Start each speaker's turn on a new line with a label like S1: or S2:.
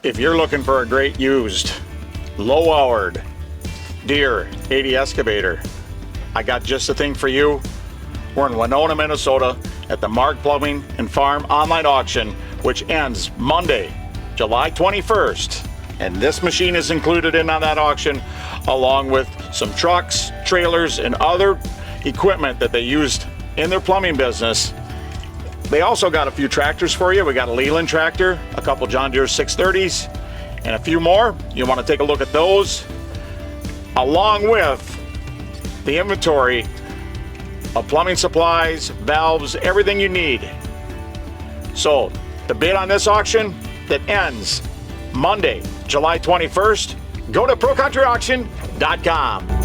S1: If you're looking for a great used, low-hourred Deere 80 excavator, I got just the thing for you. We're in Winona, Minnesota at the Marg Plumbing and Farm online auction, which ends Monday, July 21st. And this machine is included in on that auction, along with some trucks, trailers, and other equipment that they used in their plumbing business. They also got a few tractors for you. We got a Leyland tractor, a couple John Deere 630s, and a few more. You want to take a look at those, along with the inventory of plumbing supplies, valves, everything you need. So the bid on this auction that ends Monday, July 21st, go to ProCountryAuction.com.